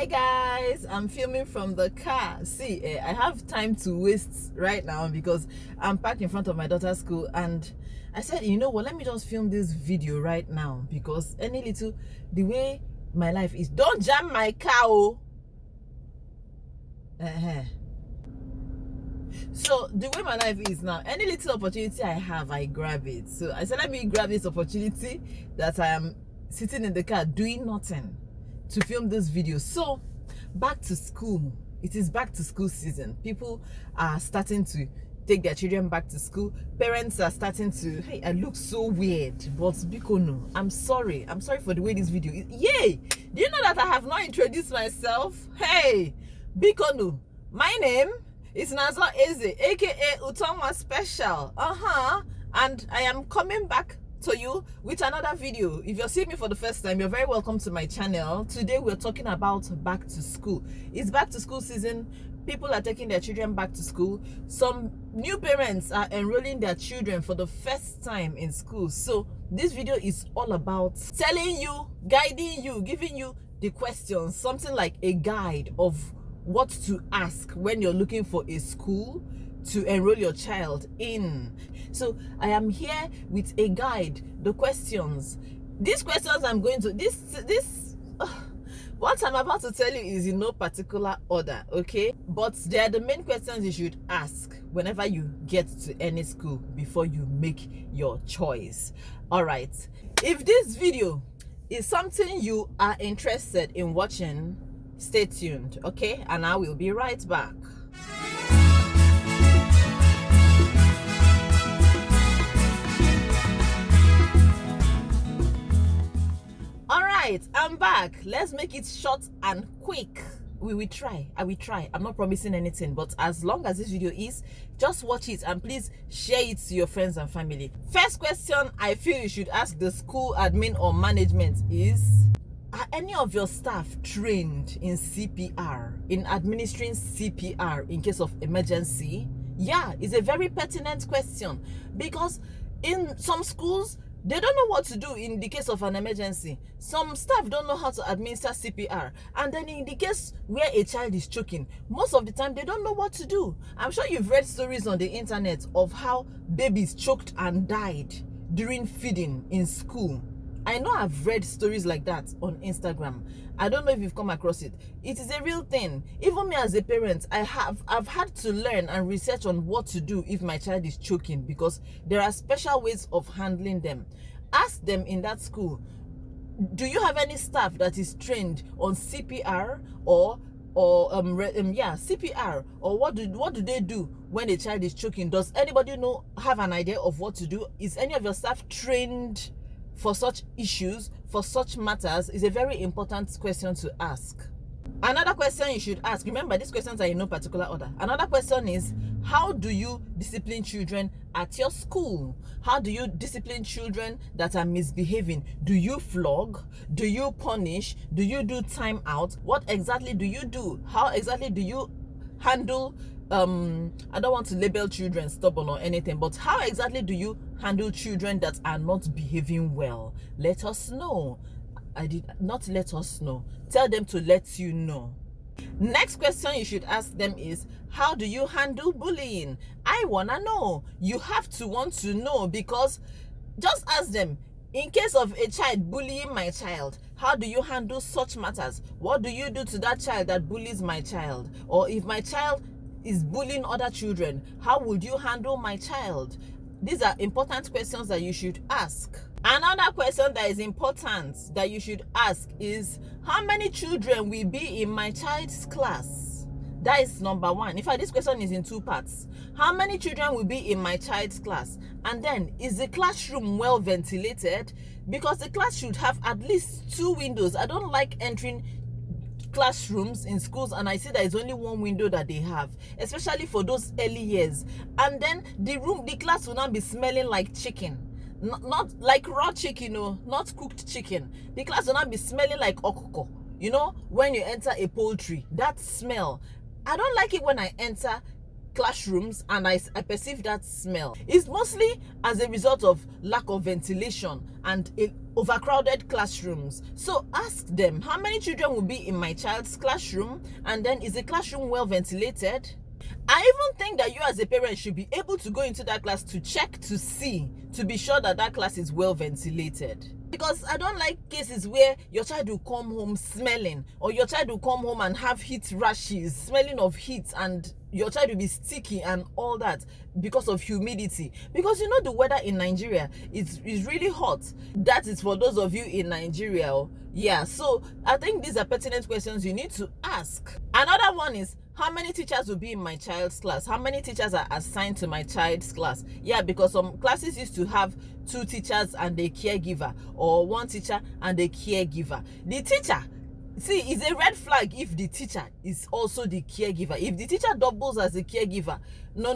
Hi guys, I'm filming from the car. See, I have time to waste right now because I'm parked in front of my daughter's school, and I said, you know what, let me just film this video right now because the way my life is, don't jam my car. So the way my life is now, any little opportunity I have, I grab it. So I said, let me grab this opportunity that I am sitting in the car doing nothing to film this video. So back to school, it is back to school season. People are starting to take their children back to school. Parents are starting to, hey, I look so weird, but Bikono, I'm sorry for the way this video is. Yay, do you know that I have not introduced myself? Hey Bikono, my name is nazor.ezeh, aka Utonwa Special. And I am coming back to you with another video. If you're seeing me for the first time, you're very welcome to my channel. Today we're talking about back to school. It's back to school season. People are taking their children back to school. Some new parents are enrolling their children for the first time in school. So this video is all about telling you, guiding you, giving you the questions, something like a guide of what to ask when you're looking for a school to enroll your child in. So I am here with a guide, the questions. These questions I'm going to, what I'm about to tell you is in no particular order, okay? But they are the main questions you should ask whenever you get to any school before you make your choice. All right. If this video is something you are interested in watching, stay tuned, okay? And I will be right back. All right, I'm back. Let's make it short and quick. We will try. I will try. I'm not promising anything, but as long as this video is, just watch it and please share it to your friends and family. First question I feel you should ask the school admin or management is, are any of your staff trained in CPR, in administering CPR in case of emergency? Yeah, it's a very pertinent question because in some schools, they don't know what to do in the case of an emergency. Some staff don't know how to administer CPR. And then in the case where a child is choking, most of the time they don't know what to do. I'm sure you've read stories on the internet of how babies choked and died during feeding in school. I know I've read stories like that on Instagram. I don't know if you've come across it. It is a real thing. Even me as a parent, I've had to learn and research on what to do if my child is choking because there are special ways of handling them. Ask them in that school, do you have any staff that is trained on CPR or CPR, or what do they do when a child is choking? Does anybody have an idea of what to do? Is any of your staff trained for such issues, for such matters? Is a very important question to ask. Another question you should ask, remember these questions are in no particular order. Another question is, how do you discipline children at your school? How do you discipline children that are misbehaving? Do you flog? Do you punish? Do you do time out? What exactly do you do? How exactly do you handle I don't want to label children stubborn or anything, but how exactly do you handle children that are not behaving well? Let us know. I did not let us know. Tell them to let you know. Next question you should ask them is, how do you handle bullying? I wanna know. You have to want to know, because just ask them, in case of a child bullying my child, how do you handle such matters? What do you do to that child that bullies my child? Or if my child is bullying other children, how would you handle my child? These are important questions that you should ask. Another question that is important that you should ask is, how many children will be in my child's class? That is number one. In fact, this question is in two parts. How many children will be in my child's class? And then, is the classroom well ventilated? Because the class should have at least 2 windows. I don't like entering classrooms in schools and I see that it's only 1 window that they have, especially for those early years. And then the class will not be smelling like chicken, not like raw chicken, not cooked chicken. The class will not be smelling like okoko. When you enter a poultry, that smell, I don't like it when I enter classrooms and I perceive that smell. It's mostly as a result of lack of ventilation and overcrowded classrooms. So ask them, how many children will be in my child's classroom? And then, is the classroom well ventilated? I even think that you as a parent should be able to go into that class to check, to see, to be sure that that class is well ventilated. Because I don't like cases where your child will come home smelling, or your child will come home and have heat rashes, smelling of heat, and your child will be sticky and all that because of humidity. Because you know the weather in Nigeria is really hot. That is for those of you in Nigeria. Yeah, so I think these are pertinent questions you need to ask. Another one is, how many teachers will be in my child's class? How many teachers are assigned to my child's class? Yeah, because some classes used to have 2 teachers and a caregiver, or 1 teacher and a caregiver. The teacher, see, it's a red flag if the teacher is also the caregiver. If the teacher doubles as a caregiver, no.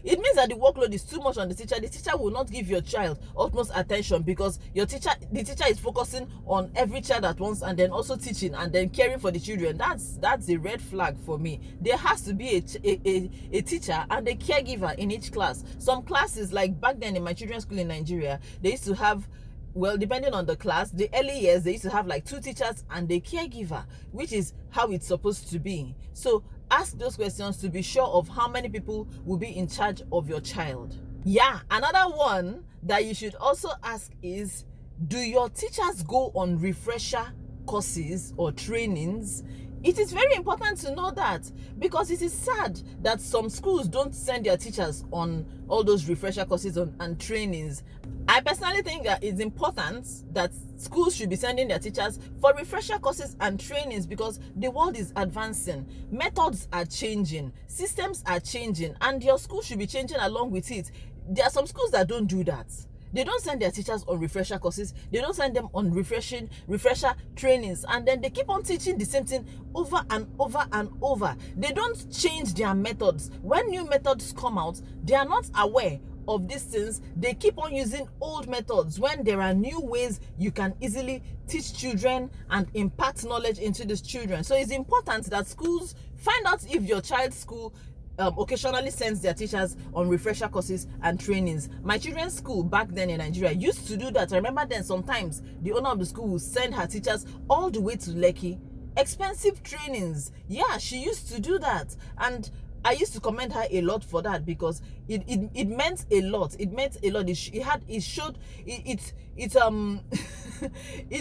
It means that the workload is too much on the teacher. The teacher will not give your child utmost attention, because the teacher is focusing on every child at once, and then also teaching and then caring for the children. That's a red flag for me. There has to be a teacher and a caregiver in each class. Some classes, like back then in my children's school in Nigeria, they used to have, well, depending on the class, the early years, they used to have like 2 teachers and a caregiver, which is how it's supposed to be. So ask those questions to be sure of how many people will be in charge of your child. Yeah, another one that you should also ask is, do your teachers go on refresher courses or trainings? It is very important to know that, because it is sad that some schools don't send their teachers on all those refresher courses and trainings. I personally think that it's important that schools should be sending their teachers for refresher courses and trainings, because the world is advancing, methods are changing, systems are changing, and your school should be changing along with it. There are some schools that don't do that. They don't send their teachers on refresher courses. They don't send them on refresher trainings. And then they keep on teaching the same thing over and over and over. They don't change their methods. When new methods come out, they are not aware of these things. They keep on using old methods when there are new ways you can easily teach children and impart knowledge into these children. So it's important that schools find out if your child's school occasionally sends their teachers on refresher courses and trainings. My children's school back then in Nigeria used to do that. I remember then sometimes the owner of the school would send her teachers all the way to Lekki. Expensive trainings. Yeah, she used to do that. And I used to commend her a lot for that, because it meant a lot. It meant a lot. It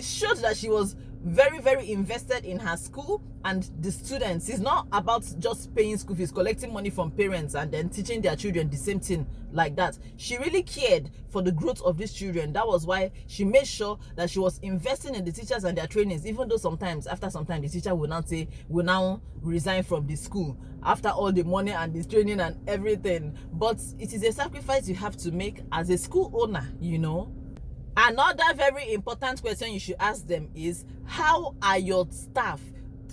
showed that she was very, very invested in her school and the students. It's not about just paying school fees, collecting money from parents and then teaching their children the same thing like that. She really cared for the growth of these children. That was why she made sure that she was investing in the teachers and their trainings, even though sometimes, after some time, the teacher will now resign from the school after all the money and the training and everything. But it is a sacrifice you have to make as a school owner, you know. Another very important question you should ask them is, how are your staff,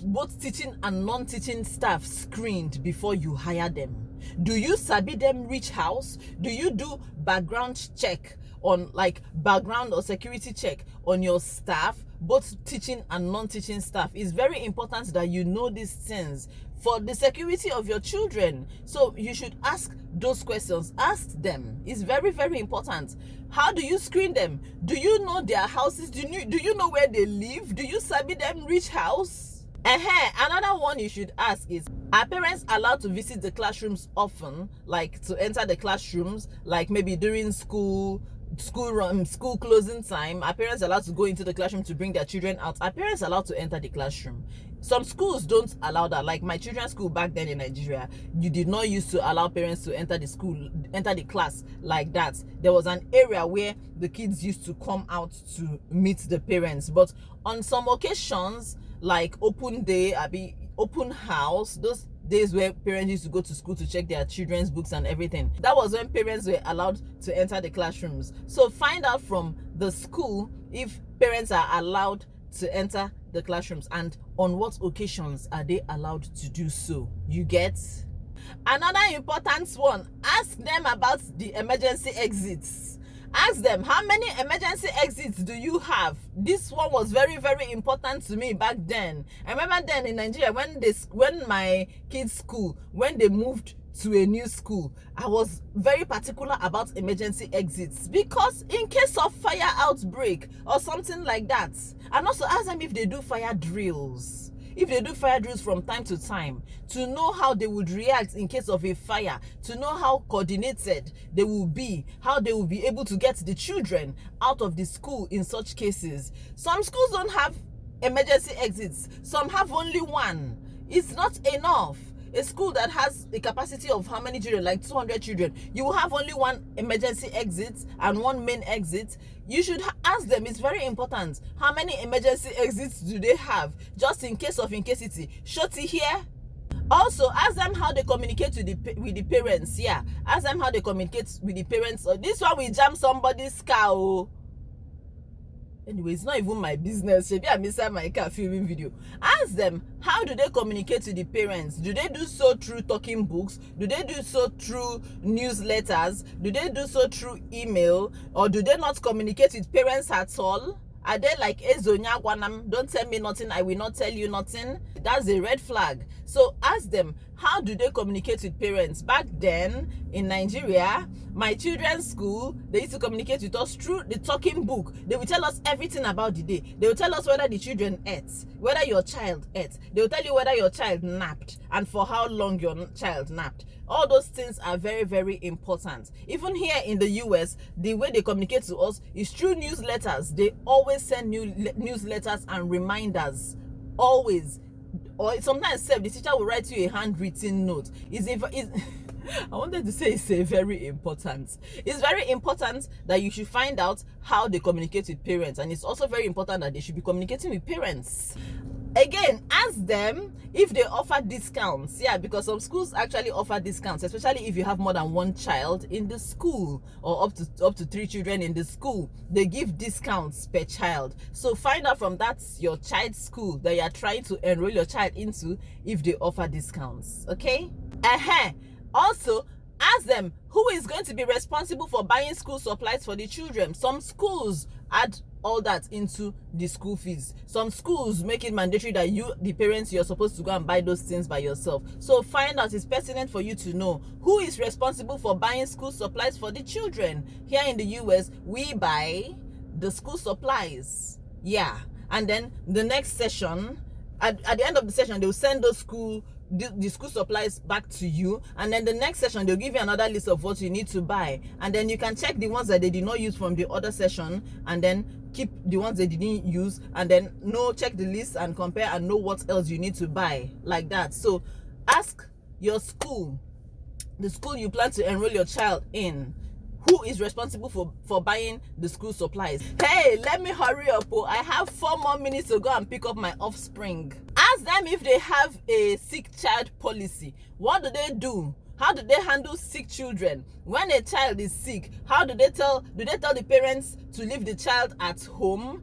both teaching and non-teaching staff, screened before you hire them? Do you sabi them reach house? Do you do background check on, like, background or security check on your staff, both teaching and non-teaching staff? It's very important that you know these things for the security of your children. So you should ask those questions. Ask them. It's very, very important. How do you screen them? Do you know their houses? Do you know where they live? Do you sabi them reach house? Another one you should ask is, are parents allowed to visit the classrooms often, like to enter the classrooms, like maybe during school closing time? Are parents allowed to go into the classroom to bring their children out? Are parents allowed to enter the classroom? Some schools don't allow that. Like my children's school back then in Nigeria, you did not used to allow parents to enter the class like that. There was an area where the kids used to come out to meet the parents. But on some occasions, like open day, open house, those days where parents used to go to school to check their children's books and everything, that was when parents were allowed to enter the classrooms. So find out from the school if parents are allowed to enter the classrooms and on what occasions are they allowed to do so. You get? Another important one, ask them about the emergency exits. Ask them, how many emergency exits do you have? This one was very, very important to me back then. I remember then in Nigeria, when my kids' school, when they moved to a new school, I was very particular about emergency exits, because in case of fire outbreak or something like that. And also ask them if they do fire drills. If they do fire drills from time to time, to know how they would react in case of a fire, to know how coordinated they will be, how they will be able to get the children out of the school in such cases. Some schools don't have emergency exits. Some have only one. It's not enough. A school that has a capacity of how many children, like 200 children, you will have only one emergency exit and one main exit. You should ask them, it's very important, how many emergency exits do they have, just in case of incasity. Shorty here. Also, ask them how they communicate with the parents. Yeah, ask them how they communicate with the parents. This one will jam somebody's car. Anyway, it's not even my business. Maybe I'm inside my car filming video. Ask them, how do they communicate to the parents? Do they do so through talking books? Do they do so through newsletters? Do they do so through email? Or do they not communicate with parents at all? Are they like Ezonya Gwanam? Don't tell me nothing, I will not tell you nothing. That's a red flag. So ask them, how do they communicate with parents? Back then in Nigeria, my children's school, they used to communicate with us through the talking book. They will tell us everything about the day. They will tell us whether the children ate, whether your child ate. They will tell you whether your child napped and for how long your child napped. All those things are very, very important. Even here in the US, the way they communicate to us is through newsletters. They always send new newsletters and reminders. Always. Or sometimes the teacher will write you a handwritten note. I wanted to say it's very important. It's very important that you should find out how they communicate with parents. And it's also very important that they should be communicating with parents. Again, ask them if they offer discounts. Yeah, because some schools actually offer discounts, especially if you have more than one child in the school or up to 3 children in the school. They give discounts per child. So find out from that your child's school that you are trying to enroll your child into if they offer discounts. Okay? Also, ask them who is going to be responsible for buying school supplies for the children. Some schools add all that into the school fees. Some schools make it mandatory that you, the parents, you're supposed to go and buy those things by yourself. So find out, it's pertinent for you to know who is responsible for buying school supplies for the children. Here in the US, we buy the school supplies. Yeah. And then the next session, at the end of the session, they'll send those the school supplies back to you, and then the next session they'll give you another list of what you need to buy, and then you can check the ones that they did not use from the other session and then keep the ones they didn't use, and then check the list and compare and know what else you need to buy, like that. So ask your school, the school you plan to enroll your child in, who is responsible for buying the school supplies. Hey, let me hurry up. I have 4 more minutes to go and pick up my offspring. Ask them if they have a sick child policy. What do they do? How do they handle sick children? When a child is sick, how do they tell the parents to leave the child at home?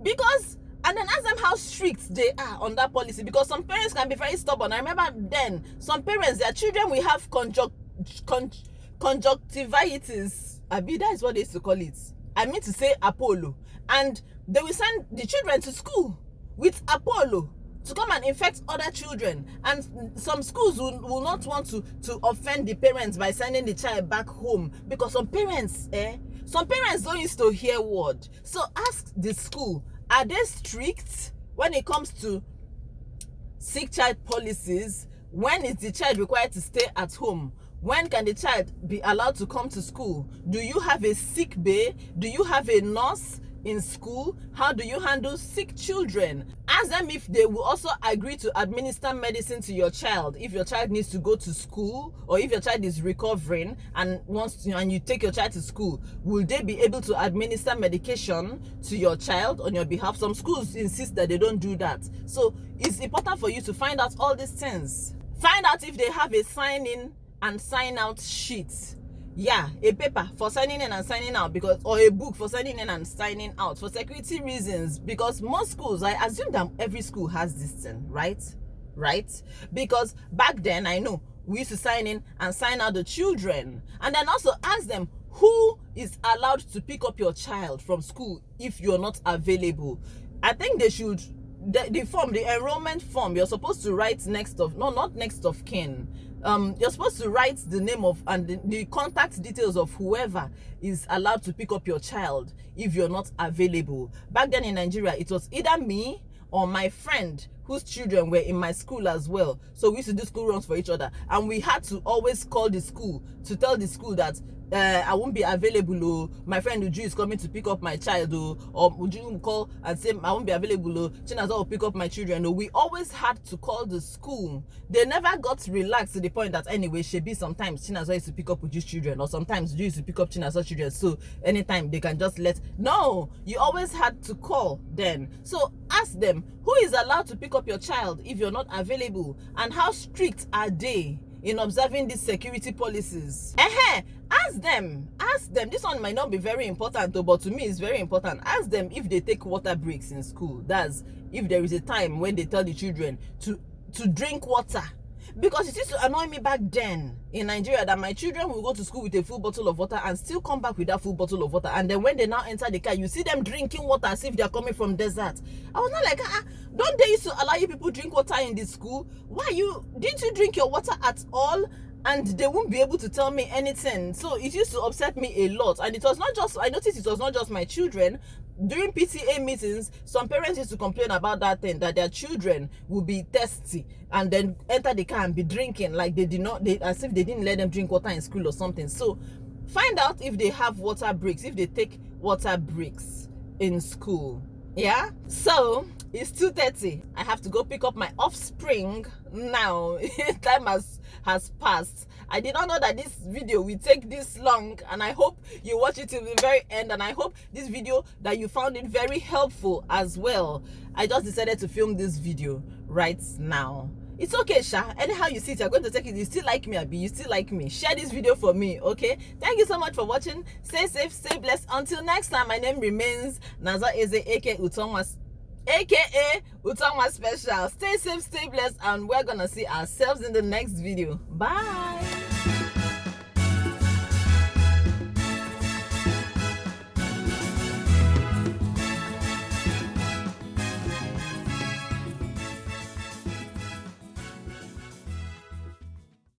And then ask them how strict they are on that policy, because some parents can be very stubborn. I remember then, some parents, their children will have conjunctivitis. That is what they used to call it. I mean to say Apollo. And they will send the children to school with Apollo to come and infect other children. And some schools will not want to offend the parents by sending the child back home, because some parents don't used to hear word. So ask the school, are they strict when it comes to sick child policies? When is the child required to stay at home? When can the child be allowed to come to school? Do you have a sick bay? Do you have a nurse in school? How do you handle sick children? Ask them if they will also agree to administer medicine to your child if your child needs to go to school, or if your child is recovering and and you take your child to school. Will they be able to administer medication to your child on your behalf? Some schools insist that they don't do that. So it's important for you to find out all these things. Find out if they have a sign-in and sign-out sheet. Yeah, a paper for signing in and signing out, or a book for signing in and signing out for security reasons, because most schools, I assume that every school has this thing, right? Because back then, I know we used to sign in and sign out the children. And then also ask them who is allowed to pick up your child from school if you're not available. I think they should the form, the enrollment form, you're supposed to write next of, no, not next of kin. You're supposed to write the name of and the contact details of whoever is allowed to pick up your child if you're not available. Back then in Nigeria, it was either me or my friend whose children were in my school as well. So we used to do school runs for each other, and we had to always call the school to tell the school that I won't be available. Oh, my friend Uju is coming to pick up my child. Oh, or Uju will call and say I won't be available. Oh, Chinaza will pick up my children. Oh, we always had to call the school. They never got relaxed to the point that anyway, Shebi sometimes Chinaza used to pick up Uju's children, or sometimes Uju used to pick up Chinaza's children. So anytime they can just let. No, you always had to call then. So ask them, who is allowed to pick up your child if you're not available, and how strict are they in observing these security policies? Ask them. This one might not be very important though, but to me it's very important. Ask them if they take water breaks in school. That's if there is a time when they tell the children to drink water. Because it used to annoy me back then in Nigeria that my children will go to school with a full bottle of water and still come back with that full bottle of water, and then when they now enter the car, you see them drinking water as if they are coming from desert. I was not like, don't they used to allow you people drink water in the school? Didn't you drink your water at all? And they won't be able to tell me anything. So it used to upset me a lot. And it was not just, I noticed it was not just my children. During PTA meetings, some parents used to complain about that thing, that their children would be thirsty and then enter the car and be drinking like as if they didn't let them drink water in school or something. So find out if they have water breaks, if they take water breaks in school. Yeah, so it's 2:30. I have to go pick up my offspring now. Time has passed. I did not know that this video will take this long, and I hope you watch it till the very end, and I hope this video that you found it very helpful as well. I just decided to film this video right now. It's okay, Sha. Anyhow you see it, you're going to take it. You still like me, Abi? You still like me? Share this video for me, okay? Thank you so much for watching. Stay safe, stay blessed. Until next time, my name remains nazor.ezeh, aka Utongwa Special. Stay safe, stay blessed, and we're gonna see ourselves in the next video. Bye.